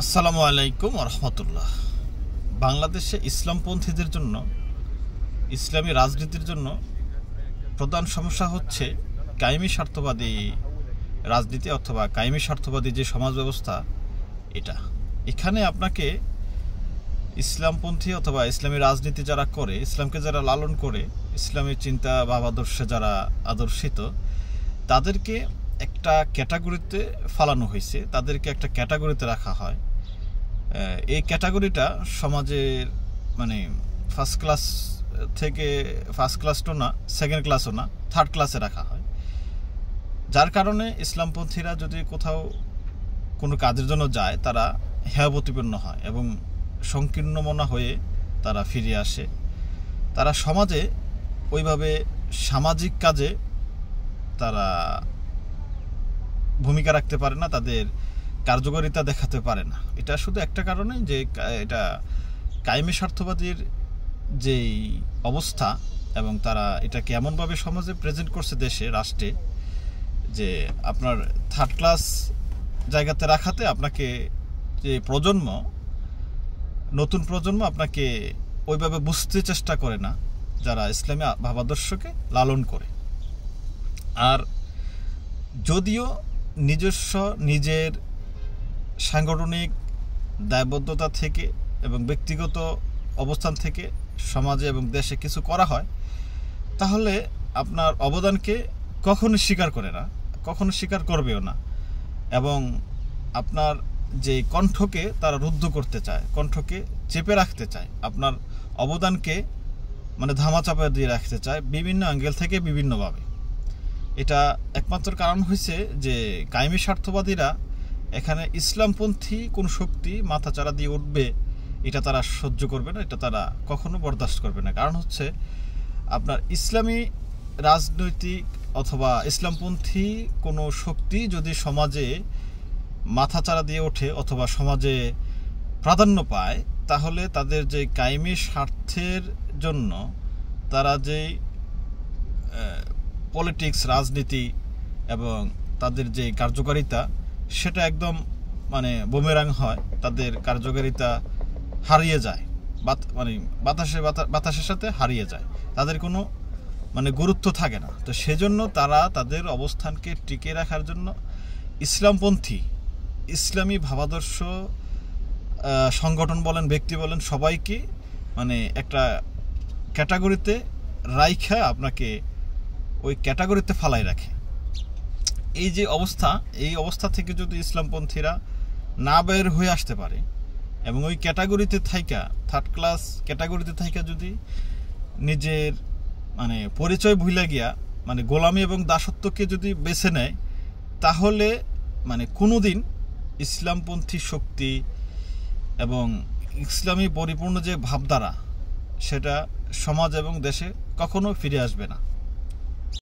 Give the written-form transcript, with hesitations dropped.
আসসালামু আলাইকুম রহমতুল্লাহ। বাংলাদেশে ইসলামপন্থীদের জন্য, ইসলামী রাজনীতির জন্য প্রধান সমস্যা হচ্ছে কায়েমি স্বার্থবাদী রাজনীতি অথবা কায়েমি স্বার্থবাদী যে সমাজ ব্যবস্থা। এখানে আপনাকে ইসলামপন্থী অথবা ইসলামী রাজনীতি যারা করে, ইসলামকে যারা লালন করে, ইসলামী চিন্তা ভাবাদর্শে যারা আদর্শিত, তাদেরকে একটা ক্যাটাগরিতে ফালানো হয়েছে, তাদেরকে একটা ক্যাটাগরিতে রাখা হয়। এই ক্যাটাগরিটা সমাজের ফার্স্ট ক্লাস থেকে ফার্স্ট ক্লাসও না, সেকেন্ড ক্লাসও না, থার্ড ক্লাসে রাখা হয়। যার কারণে ইসলামপন্থীরা যদি কোথাও কোনো কাজের জন্য যায়, তারা হেয় প্রতিপন্ন হয় এবং সংকীর্ণ মনা হয়ে তারা ফিরে আসে। তারা সমাজে ওইভাবে সামাজিক কাজে তারা ভূমিকা রাখতে পারে না, তাদের কার্যকারিতা দেখাতে পারে না। এটা শুধু একটা কারণে যে এটা কায়েমি স্বার্থবাদীর যেই অবস্থা, এবং তারা এটাকে এমনভাবে সমাজে প্রেজেন্ট করছে, দেশে, রাষ্ট্রে, যে আপনার থার্ড ক্লাস জায়গাতে রাখাতে আপনাকে যে নতুন প্রজন্ম আপনাকে ওইভাবে বুঝতে চেষ্টা করে না, যারা ইসলামী ভাবাদর্শকে লালন করে। আর যদিও নিজের সাংগঠনিক দায়বদ্ধতা থেকে এবং ব্যক্তিগত অবস্থান থেকে সমাজে এবং দেশে কিছু করা হয়, তাহলে আপনার অবদানকে কখনো স্বীকার করে না, কখনো স্বীকার করবেও না। এবং আপনার যে কণ্ঠকে তারা রুদ্ধ করতে চায়, কণ্ঠকে চেপে রাখতে চায়, আপনার অবদানকে ধামাচাপা দিয়ে রাখতে চায় বিভিন্ন অ্যাঙ্গেল থেকে, বিভিন্নভাবে। এটা একমাত্র কারণ হয়েছে যে কায়েমি স্বার্থবাদীরা এখানে ইসলামপন্থী কোন শক্তি মাথাচাড়া দিয়ে উঠবে, এটা তারা সহ্য করবে না, এটা তারা কখনো বরদাস্ত করবে না। কারণ হচ্ছে আপনার ইসলামী রাজনৈতিক অথবা ইসলামপন্থী কোনো শক্তি যদি সমাজে মাথাচাড়া দিয়ে ওঠে অথবা সমাজে প্রাধান্য পায়, তাহলে তাদের যে কায়েমি স্বার্থের জন্য তারা যেই পলিটিক্স, রাজনীতি এবং তাদের যে কার্যকারিতা, সেটা একদম বুমেরাং হয়, তাদের কার্যকারিতা হারিয়ে যায়, বাতাসের সাথে হারিয়ে যায়, তাদের কোনো গুরুত্ব থাকে না। তো সেজন্য তারা তাদের অবস্থানকে টিকে রাখার জন্য ইসলামপন্থী, ইসলামী ভাবাদর্শ সংগঠন বলেন, ব্যক্তি বলেন, সবাইকে একটা ক্যাটাগরিতে রাইখা আপনাকে ওই ক্যাটাগরিতে ফালাই রাখে। এই যে অবস্থা, এই অবস্থা থেকে যদি ইসলামপন্থীরা না বের হয়ে আসতে পারে এবং ওই ক্যাটাগরিতে থাইকা, থার্ড ক্লাস ক্যাটাগরিতে থাইকা যদি নিজের পরিচয় ভুলে গিয়া গোলামি এবং দাসত্বকে যদি বেছে নেয়, তাহলে কোনোদিন ইসলামপন্থী শক্তি এবং ইসলামী পরিপূর্ণ যে ভাবধারা, সেটা সমাজ এবং দেশে কখনো ফিরে আসবে না।